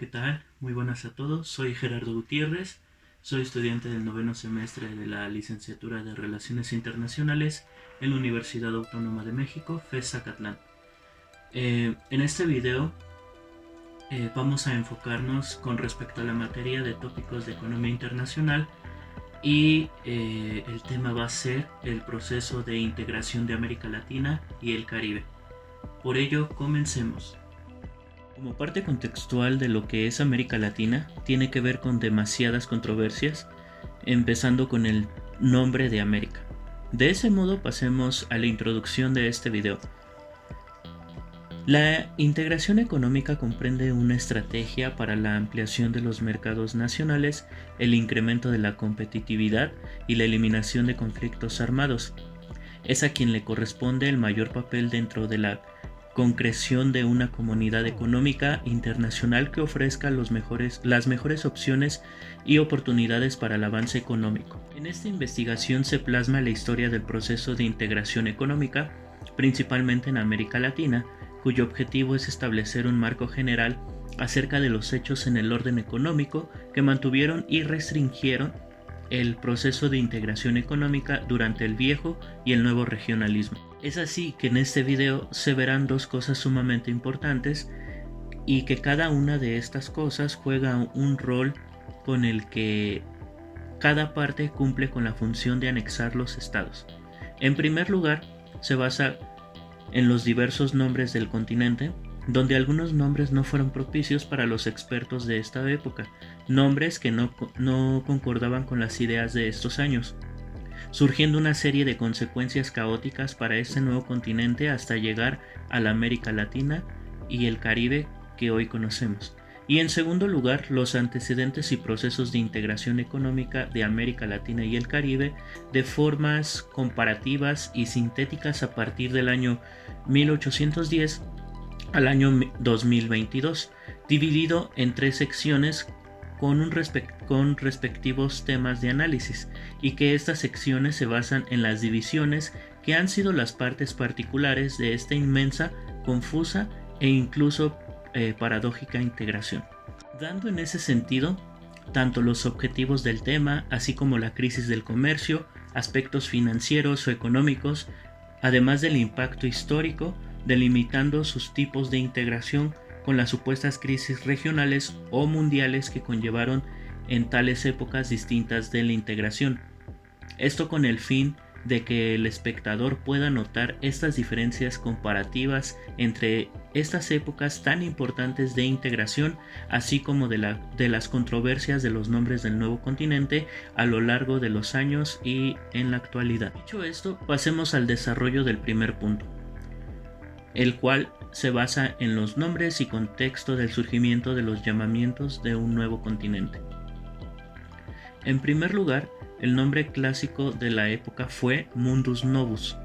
¿qué tal? Muy buenas a todos. Soy Gerardo Gutiérrez. Soy estudiante del noveno semestre de la licenciatura de Relaciones Internacionales en la Universidad Autónoma de México, FES Zacatlán. En este video vamos a enfocarnos con respecto a la materia de tópicos de economía internacional y el tema va a ser el proceso de integración de América Latina y el Caribe. Por ello, comencemos. Como parte contextual de lo que es América Latina, tiene que ver con demasiadas controversias, empezando con el nombre de América. De ese modo pasemos a la introducción de este video. La integración económica comprende una estrategia para la ampliación de los mercados nacionales, el incremento de la competitividad y la eliminación de conflictos armados. Es a quien le corresponde el mayor papel dentro de la concreción de una comunidad económica internacional que ofrezca las mejores opciones y oportunidades para el avance económico. En esta investigación se plasma la historia del proceso de integración económica, principalmente en América Latina, cuyo objetivo es establecer un marco general acerca de los hechos en el orden económico que mantuvieron y restringieron el proceso de integración económica durante el viejo y el nuevo regionalismo. Es así que en este video se verán dos cosas sumamente importantes y que cada una de estas cosas juega un rol con el que cada parte cumple con la función de anexar los estados. En primer lugar, se basa en los diversos nombres del continente, donde algunos nombres no fueron propicios para los expertos de esta época, nombres que no concordaban con las ideas de estos años, surgiendo una serie de consecuencias caóticas para este nuevo continente hasta llegar a la América Latina y el Caribe que hoy conocemos. Y en segundo lugar, los antecedentes y procesos de integración económica de América Latina y el Caribe de formas comparativas y sintéticas a partir del año 1810 al año 2022, dividido en tres secciones con respectivos temas de análisis, y que estas secciones se basan en las divisiones que han sido las partes particulares de esta inmensa, confusa e incluso paradójica integración. Dando en ese sentido tanto los objetivos del tema, así como la crisis del comercio, aspectos financieros o económicos, además del impacto histórico, delimitando sus tipos de integración con las supuestas crisis regionales o mundiales que conllevaron en tales épocas distintas de la integración. Esto con el fin de que el espectador pueda notar estas diferencias comparativas entre estas épocas tan importantes de integración, así como de las controversias de los nombres del nuevo continente a lo largo de los años y en la actualidad. Dicho esto, pasemos al desarrollo del primer punto, el cual se basa en los nombres y contexto del surgimiento de los llamamientos de un nuevo continente. En primer lugar, el nombre clásico de la época fue Mundus Novus.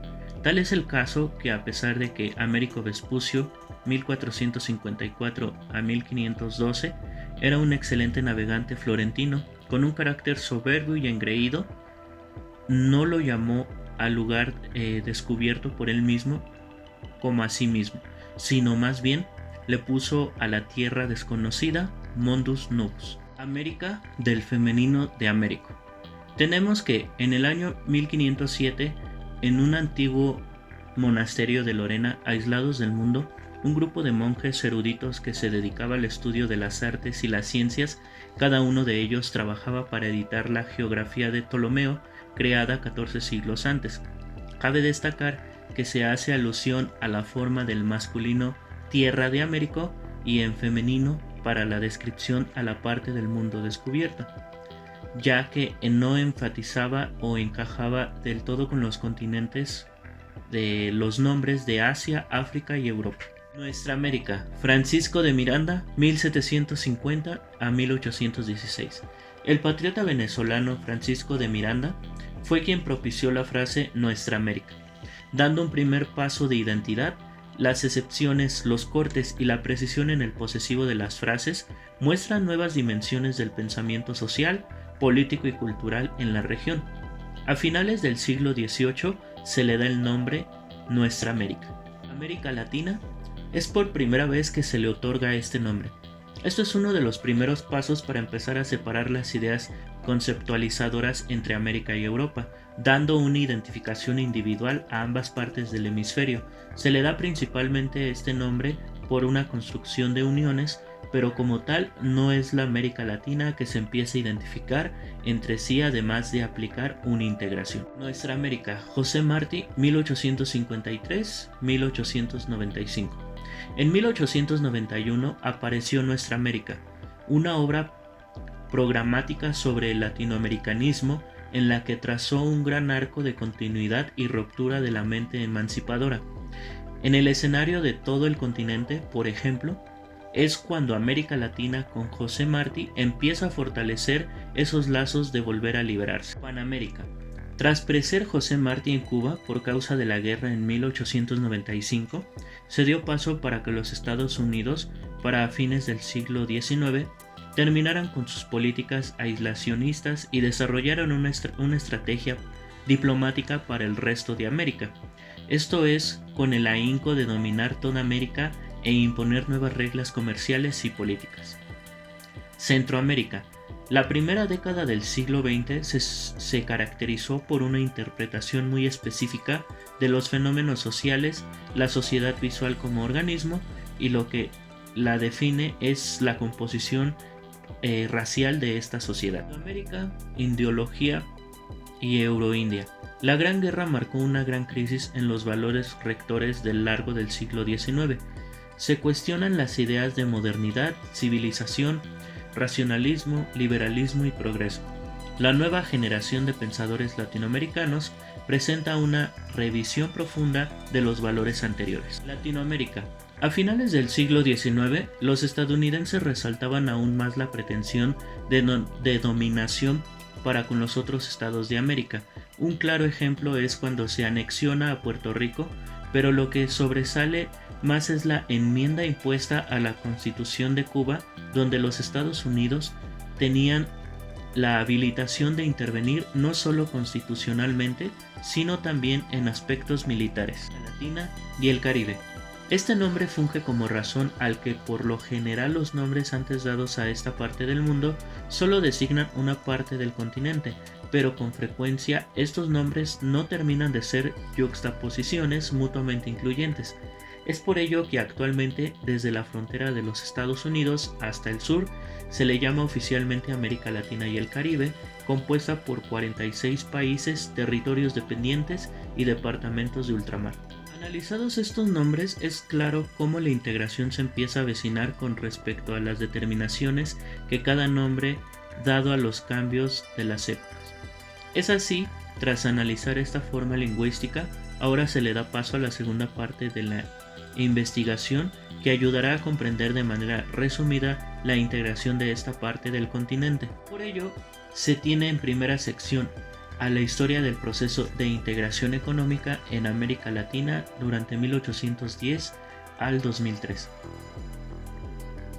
Tal es el caso que, a pesar de que Américo Vespucio, 1454 a 1512, era un excelente navegante florentino con un carácter soberbio y engreído, no lo llamó al lugar descubierto por él mismo como a sí mismo, sino más bien le puso a la tierra desconocida Mundus Novus, América del femenino de Américo. Tenemos que en el año 1507, en un antiguo monasterio de Lorena, aislados del mundo, un grupo de monjes eruditos que se dedicaba al estudio de las artes y las ciencias, cada uno de ellos trabajaba para editar la geografía de Ptolomeo, creada 14 siglos antes. Cabe destacar que se hace alusión a la forma del masculino tierra de Américo y en femenino para la descripción a la parte del mundo descubierta, ya que no enfatizaba o encajaba del todo con los continentes de los nombres de Asia, África y Europa. Nuestra América, Francisco de Miranda, 1750 a 1816. El patriota venezolano Francisco de Miranda fue quien propició la frase Nuestra América, dando un primer paso de identidad. Las excepciones, los cortes y la precisión en el posesivo de las frases muestran nuevas dimensiones del pensamiento social, político y cultural en la región. A finales del siglo XVIII se le da el nombre Nuestra América. América Latina es por primera vez que se le otorga este nombre. Esto es uno de los primeros pasos para empezar a separar las ideas conceptualizadoras entre América y Europa, dando una identificación individual a ambas partes del hemisferio. Se le da principalmente este nombre por una construcción de uniones, pero como tal no es la América Latina que se empieza a identificar entre sí, además de aplicar una integración. Nuestra América, José Martí, 1853-1895. En 1891 apareció Nuestra América, una obra programática sobre el latinoamericanismo en la que trazó un gran arco de continuidad y ruptura de la mente emancipadora. En el escenario de todo el continente, por ejemplo, es cuando América Latina con José Martí empieza a fortalecer esos lazos de volver a liberarse. Panamérica. Tras perecer José Martí en Cuba por causa de la guerra en 1895, se dio paso para que los Estados Unidos, para fines del siglo XIX, terminaran con sus políticas aislacionistas y desarrollaran una estrategia diplomática para el resto de América. Esto es, con el ahínco de dominar toda América e imponer nuevas reglas comerciales y políticas. Centroamérica. La primera década del siglo XX se caracterizó por una interpretación muy específica de los fenómenos sociales, la sociedad visual como organismo, y lo que la define es la composición racial de esta sociedad. América, Indiología y Euroindia. La Gran Guerra marcó una gran crisis en los valores rectores del largo del siglo XIX. Se cuestionan las ideas de modernidad, civilización, racionalismo, liberalismo y progreso. La nueva generación de pensadores latinoamericanos presenta una revisión profunda de los valores anteriores. Latinoamérica. A finales del siglo XIX, los estadounidenses resaltaban aún más la pretensión de dominación para con los otros estados de América. Un claro ejemplo es cuando se anexiona a Puerto Rico, pero lo que sobresale más es la enmienda impuesta a la Constitución de Cuba, donde los Estados Unidos tenían la habilitación de intervenir no solo constitucionalmente, sino también en aspectos militares, la Latina y el Caribe. Este nombre funge como razón al que por lo general los nombres antes dados a esta parte del mundo solo designan una parte del continente, pero con frecuencia estos nombres no terminan de ser yuxtaposiciones mutuamente incluyentes. Es por ello que actualmente desde la frontera de los Estados Unidos hasta el sur se le llama oficialmente América Latina y el Caribe, compuesta por 46 países, territorios dependientes y departamentos de ultramar. Analizados estos nombres, es claro cómo la integración se empieza a avecinar con respecto a las determinaciones que cada nombre dado a los cambios de las épocas. Es así, tras analizar esta forma lingüística, ahora se le da paso a la segunda parte de la investigación que ayudará a comprender de manera resumida la integración de esta parte del continente. Por ello, se tiene en primera sección a la historia del proceso de integración económica en América Latina durante 1810 al 2003.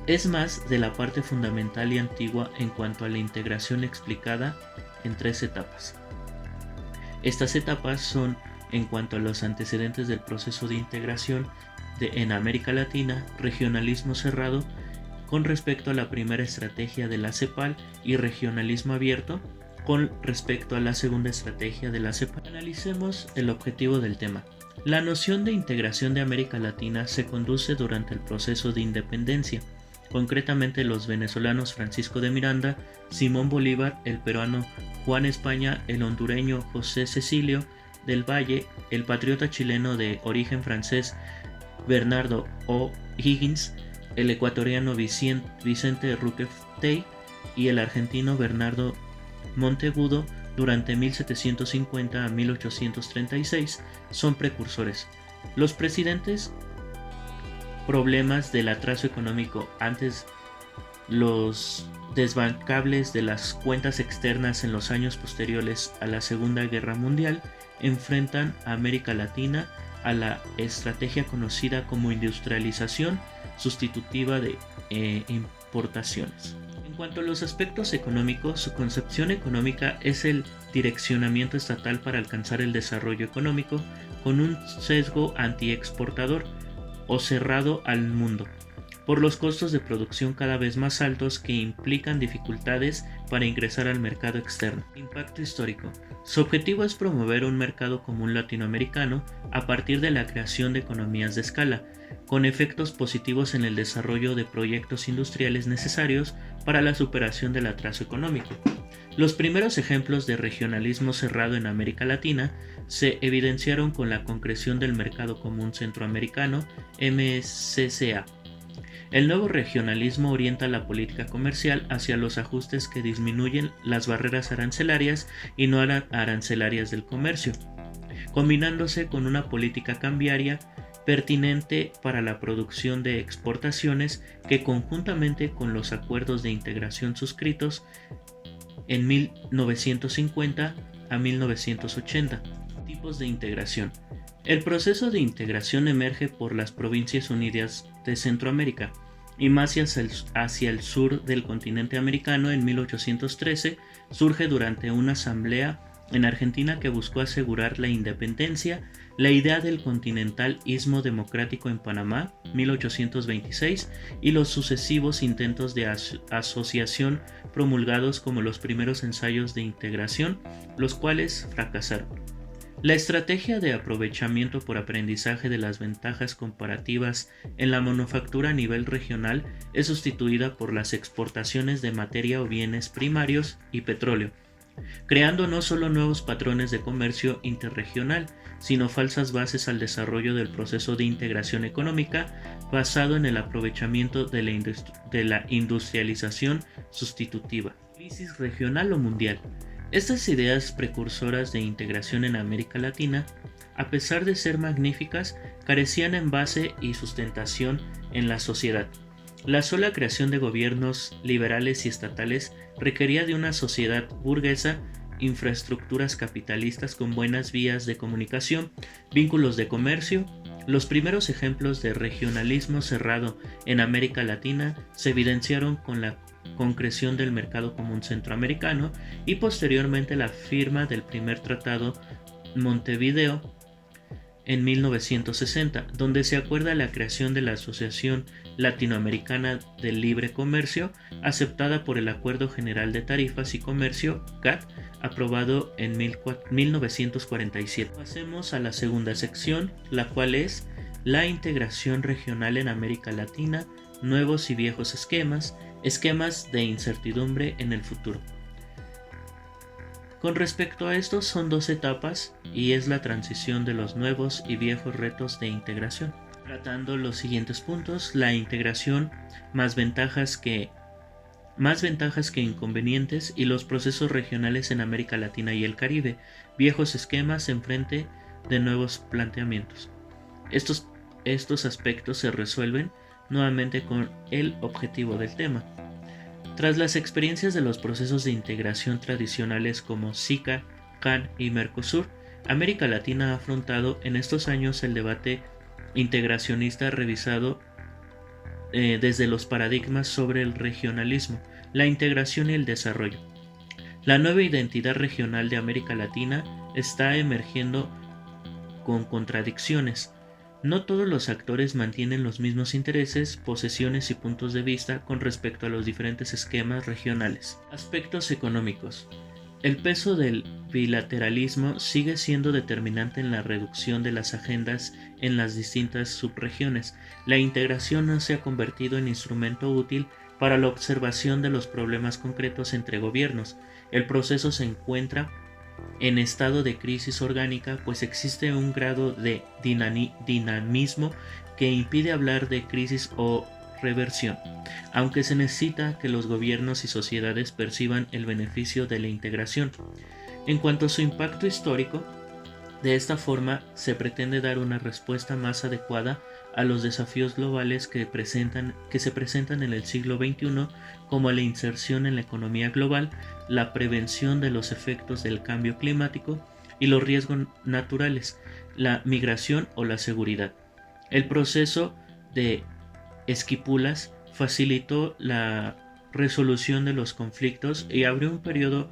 Es más de la parte fundamental y antigua en cuanto a la integración explicada en 3 etapas. Estas etapas son en cuanto a los antecedentes del proceso de integración en América Latina, regionalismo cerrado con respecto a la primera estrategia de la CEPAL y regionalismo abierto con respecto a la segunda estrategia de la CEPAL. Analicemos el objetivo del tema. La noción de integración de América Latina se conduce durante el proceso de independencia, concretamente los venezolanos Francisco de Miranda, Simón Bolívar, el peruano Juan España, el hondureño José Cecilio del Valle, el patriota chileno de origen francés Bernardo O'Higgins, el ecuatoriano Vicente Roqueftey y el argentino Bernardo Monteagudo durante 1750 a 1836 son precursores. Los presidentes problemas del atraso económico antes los desbancables de las cuentas externas en los años posteriores a la Segunda Guerra Mundial enfrentan a América Latina a la estrategia conocida como industrialización sustitutiva de importaciones. En cuanto a los aspectos económicos, su concepción económica es el direccionamiento estatal para alcanzar el desarrollo económico con un sesgo antiexportador o cerrado al mundo. por los costos de producción cada vez más altos que implican dificultades para ingresar al mercado externo. Impacto histórico. Su objetivo es promover un mercado común latinoamericano a partir de la creación de economías de escala, con efectos positivos en el desarrollo de proyectos industriales necesarios para la superación del atraso económico. Los primeros ejemplos de regionalismo cerrado en América Latina se evidenciaron con la concreción del Mercado Común Centroamericano, MCCA. El nuevo regionalismo orienta la política comercial hacia los ajustes que disminuyen las barreras arancelarias y no arancelarias del comercio, combinándose con una política cambiaria pertinente para la producción de exportaciones que, conjuntamente con los acuerdos de integración suscritos en 1950 a 1980. Tipos de integración. El proceso de integración emerge por las Provincias Unidas de Centroamérica y más hacia el sur del continente americano. En 1813 surge durante una asamblea en Argentina que buscó asegurar la independencia, la idea del continental istmo democrático en Panamá, 1826, y los sucesivos intentos de asociación promulgados como los primeros ensayos de integración, los cuales fracasaron. La estrategia de aprovechamiento por aprendizaje de las ventajas comparativas en la manufactura a nivel regional es sustituida por las exportaciones de materia o bienes primarios y petróleo, creando no solo nuevos patrones de comercio interregional, sino falsas bases al desarrollo del proceso de integración económica basado en el aprovechamiento de la industrialización sustitutiva. Crisis regional o mundial. Estas ideas precursoras de integración en América Latina, a pesar de ser magníficas, carecían en base y sustentación en la sociedad. La sola creación de gobiernos liberales y estatales requería de una sociedad burguesa, infraestructuras capitalistas con buenas vías de comunicación, vínculos de comercio. Los primeros ejemplos de regionalismo cerrado en América Latina se evidenciaron con la concreción del Mercado Común Centroamericano y posteriormente la firma del primer Tratado Montevideo en 1960, donde se acuerda la creación de la Asociación Latinoamericana del Libre Comercio, aceptada por el Acuerdo General de Tarifas y Comercio, GATT, aprobado en 1947. Pasemos a la segunda sección, la cual es la integración regional en América Latina, nuevos y viejos esquemas de incertidumbre en el futuro. Con respecto a esto, son dos etapas y es la transición de los nuevos y viejos retos de integración. Tratando los siguientes puntos: la integración, más ventajas que inconvenientes, y los procesos regionales en América Latina y el Caribe, viejos esquemas en frente de nuevos planteamientos. Estos aspectos se resuelven nuevamente con el objetivo del tema. Tras las experiencias de los procesos de integración tradicionales como SICA, CAN y Mercosur, América Latina ha afrontado en estos años el debate integracionista revisado desde los paradigmas sobre el regionalismo, la integración y el desarrollo. La nueva identidad regional de América Latina está emergiendo con contradicciones. No todos los actores mantienen los mismos intereses, posesiones y puntos de vista con respecto a los diferentes esquemas regionales. Aspectos económicos. El peso del bilateralismo sigue siendo determinante en la reducción de las agendas en las distintas subregiones. La integración no se ha convertido en instrumento útil para la observación de los problemas concretos entre gobiernos. El proceso se encuentra en estado de crisis orgánica, pues existe un grado de dinamismo que impide hablar de crisis o reversión, aunque se necesita que los gobiernos y sociedades perciban el beneficio de la integración. En cuanto a su impacto histórico, de esta forma se pretende dar una respuesta más adecuada a los desafíos globales que se presentan en el siglo XXI, como la inserción en la economía global, la prevención de los efectos del cambio climático y los riesgos naturales, la migración o la seguridad. El proceso de Esquipulas facilitó la resolución de los conflictos y abrió un periodo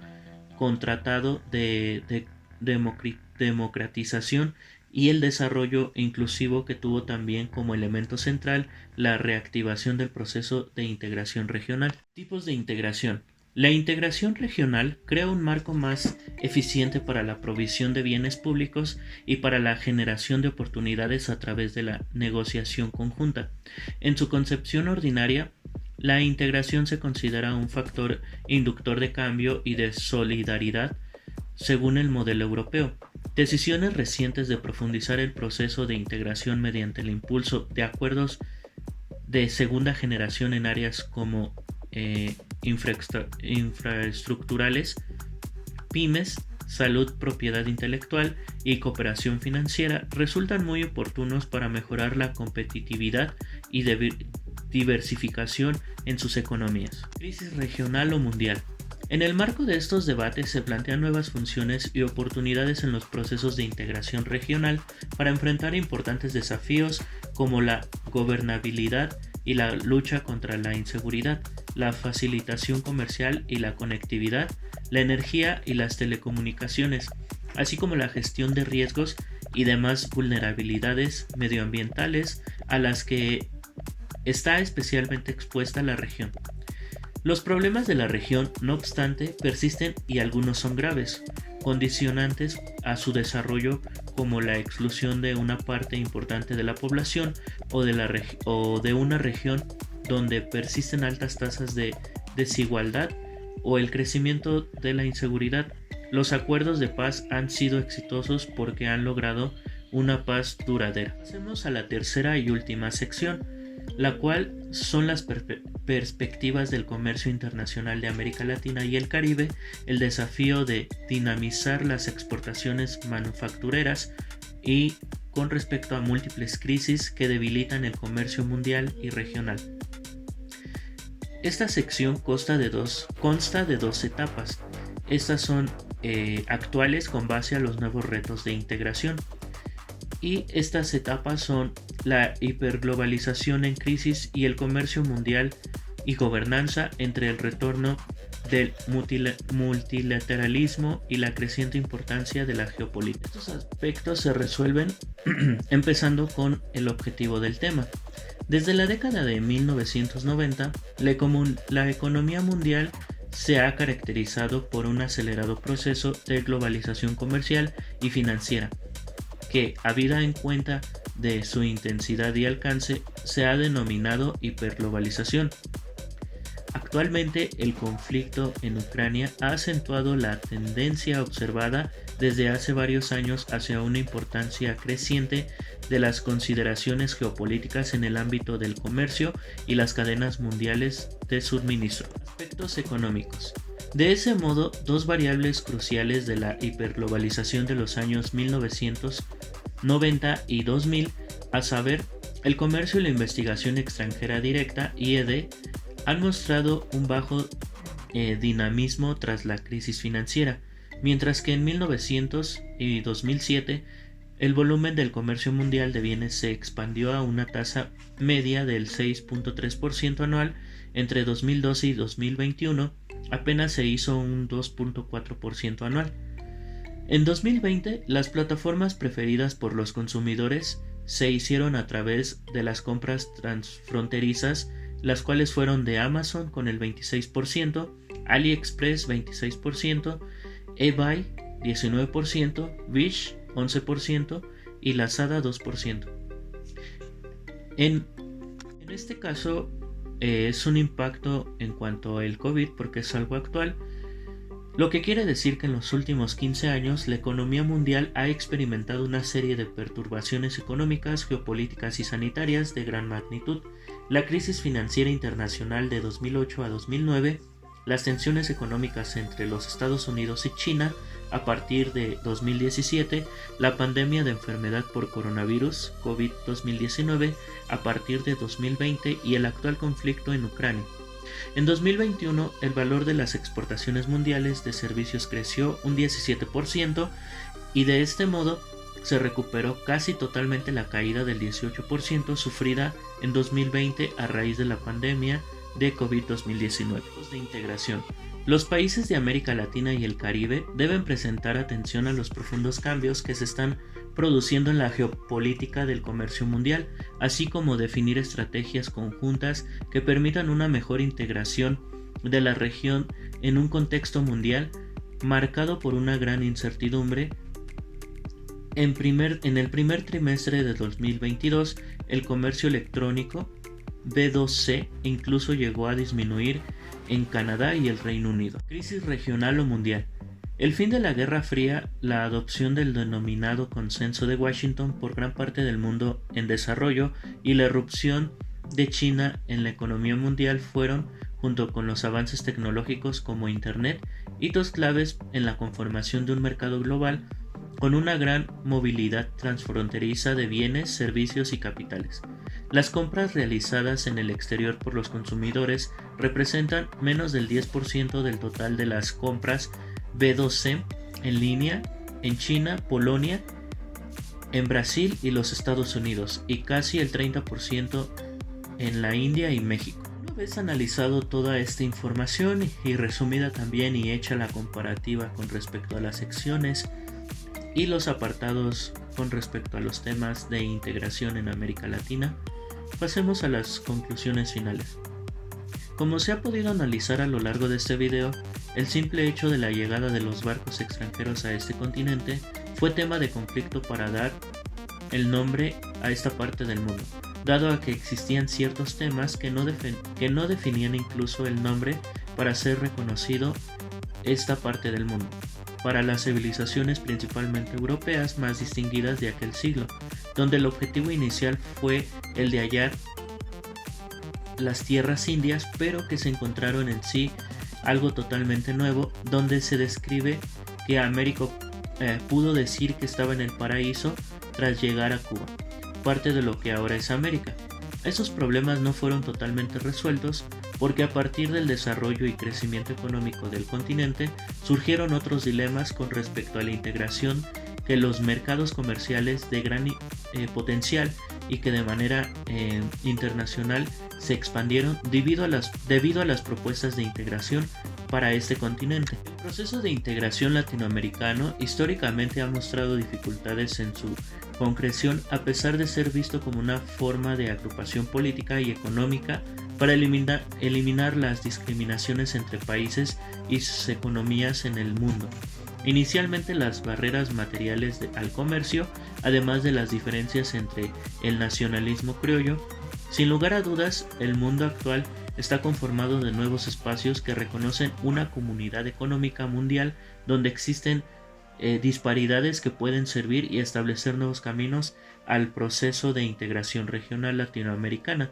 contratado de democratización y el desarrollo inclusivo que tuvo también como elemento central la reactivación del proceso de integración regional. Tipos de integración. La integración regional crea un marco más eficiente para la provisión de bienes públicos y para la generación de oportunidades a través de la negociación conjunta. En su concepción ordinaria, la integración se considera un factor inductor de cambio y de solidaridad según el modelo europeo. Decisiones recientes de profundizar el proceso de integración mediante el impulso de acuerdos de segunda generación en áreas como infraestructurales, pymes, salud, propiedad intelectual y cooperación financiera resultan muy oportunos para mejorar la competitividad y diversificación en sus economías. Crisis regional o mundial. En el marco de estos debates se plantean nuevas funciones y oportunidades en los procesos de integración regional para enfrentar importantes desafíos como la gobernabilidad y la lucha contra la inseguridad, la facilitación comercial y la conectividad, la energía y las telecomunicaciones, así como la gestión de riesgos y demás vulnerabilidades medioambientales a las que está especialmente expuesta la región. Los problemas de la región, no obstante, persisten y algunos son graves, condicionantes a su desarrollo como la exclusión de una parte importante de la población o de una región donde persisten altas tasas de desigualdad o el crecimiento de la inseguridad. Los acuerdos de paz han sido exitosos porque han logrado una paz duradera. Pasemos a la tercera y última sección, la cual son las perspectivas del comercio internacional de América Latina y el Caribe, el desafío de dinamizar las exportaciones manufactureras y con respecto a múltiples crisis que debilitan el comercio mundial y regional. Esta sección consta de dos etapas. Estas son actuales con base a los nuevos retos de integración. Y estas etapas son la hiperglobalización en crisis y el comercio mundial y gobernanza entre el retorno del multilateralismo y la creciente importancia de la geopolítica. Estos aspectos se resuelven empezando con el objetivo del tema. Desde la década de 1990, la economía mundial se ha caracterizado por un acelerado proceso de globalización comercial y financiera, que, habida en cuenta de su intensidad y alcance, se ha denominado hiperglobalización. Actualmente, el conflicto en Ucrania ha acentuado la tendencia observada desde hace varios años hacia una importancia creciente de las consideraciones geopolíticas en el ámbito del comercio y las cadenas mundiales de suministro. Aspectos económicos. De ese modo, dos variables cruciales de la hiperglobalización de los años 1990 y 2000, a saber, el comercio y la investigación extranjera directa, IED, han mostrado un bajo dinamismo tras la crisis financiera, mientras que en 1900 y 2007 el volumen del comercio mundial de bienes se expandió a una tasa media del 6.3% anual. Entre 2012 y 2021 apenas se hizo un 2.4% anual. En 2020, las plataformas preferidas por los consumidores se hicieron a través de las compras transfronterizas, las cuales fueron de Amazon con el 26%, AliExpress 26%, eBay 19%, Wish 11% y Lazada 2%. En este caso es un impacto en cuanto al COVID porque es algo actual, lo que quiere decir que en los últimos 15 años la economía mundial ha experimentado una serie de perturbaciones económicas, geopolíticas y sanitarias de gran magnitud. La crisis financiera internacional de 2008 a 2009, las tensiones económicas entre los Estados Unidos y China a partir de 2017, la pandemia de enfermedad por coronavirus COVID-2019 a partir de 2020 y el actual conflicto en Ucrania. En 2021, el valor de las exportaciones mundiales de servicios creció un 17% y de este modo se recuperó casi totalmente la caída del 18% sufrida en 2020 a raíz de la pandemia de COVID-2019. De integración. Los países de América Latina y el Caribe deben prestar atención a los profundos cambios que se están produciendo en la geopolítica del comercio mundial, así como definir estrategias conjuntas que permitan una mejor integración de la región en un contexto mundial marcado por una gran incertidumbre. En el primer trimestre de 2022, el comercio electrónico B2C incluso llegó a disminuir en Canadá y el Reino Unido. Crisis regional o mundial. El fin de la Guerra Fría, la adopción del denominado Consenso de Washington por gran parte del mundo en desarrollo y la irrupción de China en la economía mundial fueron, junto con los avances tecnológicos como Internet, hitos claves en la conformación de un mercado global con una gran movilidad transfronteriza de bienes, servicios y capitales. Las compras realizadas en el exterior por los consumidores representan menos del 10% del total de las compras B2C en línea en China, Polonia, en Brasil y los Estados Unidos, y casi el 30% en la India y México. Una vez analizado toda esta información y resumida también y hecha la comparativa con respecto a las secciones y los apartados con respecto a los temas de integración en América Latina, pasemos a las conclusiones finales. Como se ha podido analizar a lo largo de este video, el simple hecho de la llegada de los barcos extranjeros a este continente fue tema de conflicto para dar el nombre a esta parte del mundo, dado a que existían ciertos temas que no definían incluso el nombre para ser reconocido esta parte del mundo, para las civilizaciones principalmente europeas más distinguidas de aquel siglo, donde el objetivo inicial fue el de hallar las tierras indias, pero que se encontraron en sí algo totalmente nuevo, donde se describe que Américo pudo decir que estaba en el paraíso tras llegar a Cuba, parte de lo que ahora es América. Esos problemas no fueron totalmente resueltos porque a partir del desarrollo y crecimiento económico del continente surgieron otros dilemas con respecto a la integración que los mercados comerciales de gran potencial y que de manera internacional se expandieron debido a las propuestas de integración para este continente. El proceso de integración latinoamericano históricamente ha mostrado dificultades en su concreción, a pesar de ser visto como una forma de agrupación política y económica para eliminar las discriminaciones entre países y sus economías en el mundo. Inicialmente las barreras materiales al comercio, además de las diferencias entre el nacionalismo criollo. Sin lugar a dudas, el mundo actual está conformado de nuevos espacios que reconocen una comunidad económica mundial donde existen disparidades que pueden servir y establecer nuevos caminos al proceso de integración regional latinoamericana,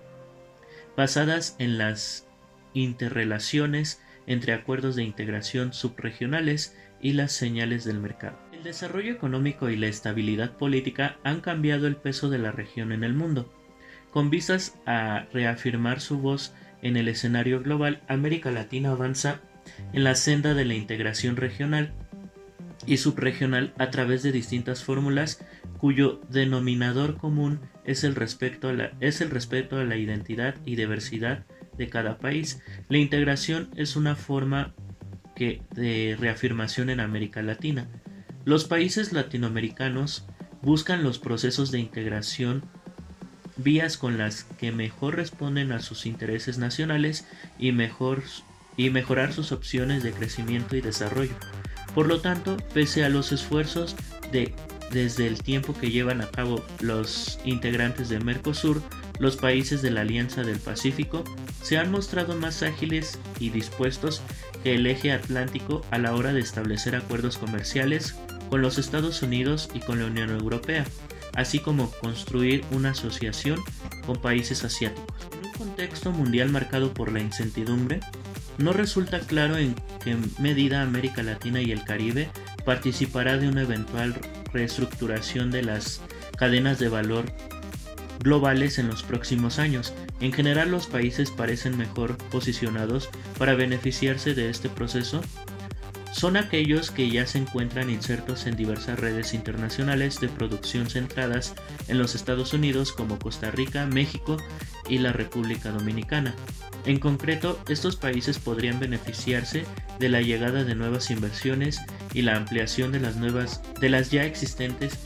basadas en las interrelaciones entre acuerdos de integración subregionales y las señales del mercado. El desarrollo económico y la estabilidad política han cambiado el peso de la región en el mundo. Con vistas a reafirmar su voz en el escenario global, América Latina avanza en la senda de la integración regional y subregional a través de distintas fórmulas cuyo denominador común es el respeto a la identidad y diversidad de cada país. La integración es una forma de reafirmación en América Latina. Los países latinoamericanos buscan los procesos de integración, vías con las que mejor responden a sus intereses nacionales y mejorar sus opciones de crecimiento y desarrollo. Por lo tanto, pese a los esfuerzos desde el tiempo que llevan a cabo los integrantes de Mercosur, los países de la Alianza del Pacífico se han mostrado más ágiles y dispuestos que el eje atlántico a la hora de establecer acuerdos comerciales con los Estados Unidos y con la Unión Europea, así como construir una asociación con países asiáticos. En un contexto mundial marcado por la incertidumbre, no resulta claro en qué medida América Latina y el Caribe participará de una eventual reestructuración de las cadenas de valor globales en los próximos años. En general, los países parecen mejor posicionados para beneficiarse de este proceso. Son aquellos que ya se encuentran insertos en diversas redes internacionales de producción centradas en los Estados Unidos como Costa Rica, México y la República Dominicana. En concreto, estos países podrían beneficiarse de la llegada de nuevas inversiones y la ampliación de las ya existentes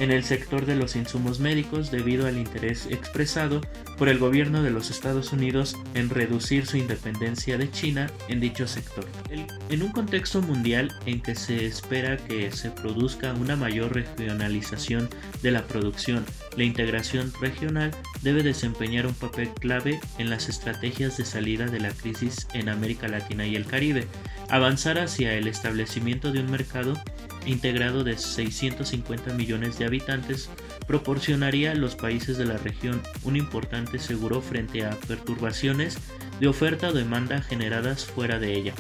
en el sector de los insumos médicos debido al interés expresado por el gobierno de los Estados Unidos en reducir su independencia de China en dicho sector. En un contexto mundial en que se espera que se produzca una mayor regionalización de la producción, la integración regional debe desempeñar un papel clave en las estrategias de salida de la crisis en América Latina y el Caribe, avanzar hacia el establecimiento de un mercado integrado de 650 millones de habitantes proporcionaría a los países de la región un importante seguro frente a perturbaciones de oferta o demanda generadas fuera de ella.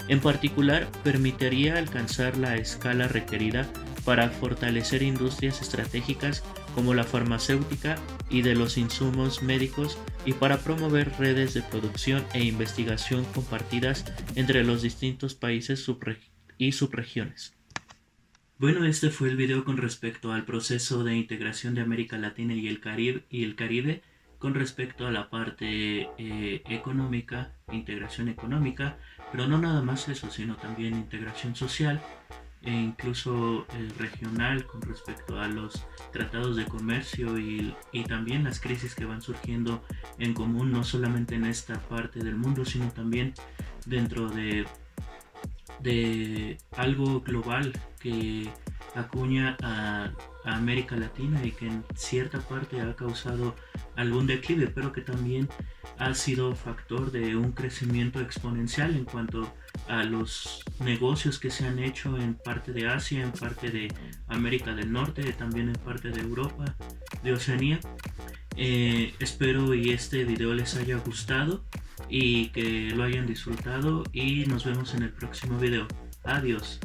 En particular, permitiría alcanzar la escala requerida para fortalecer industrias estratégicas como la farmacéutica y de los insumos médicos y para promover redes de producción e investigación compartidas entre los distintos países y subregiones. Bueno, este fue el video con respecto al proceso de integración de América Latina y el Caribe con respecto a la parte económica, integración económica, pero no nada más eso, sino también integración social e incluso regional con respecto a los tratados de comercio y también las crisis que van surgiendo en común, no solamente en esta parte del mundo, sino también dentro de algo global que acuña a América Latina y que en cierta parte ha causado algún declive, pero que también ha sido factor de un crecimiento exponencial en cuanto a los negocios que se han hecho en parte de Asia, en parte de América del Norte, también en parte de Europa, de Oceanía. Espero y este video les haya gustado y que lo hayan disfrutado y nos vemos en el próximo video. Adiós.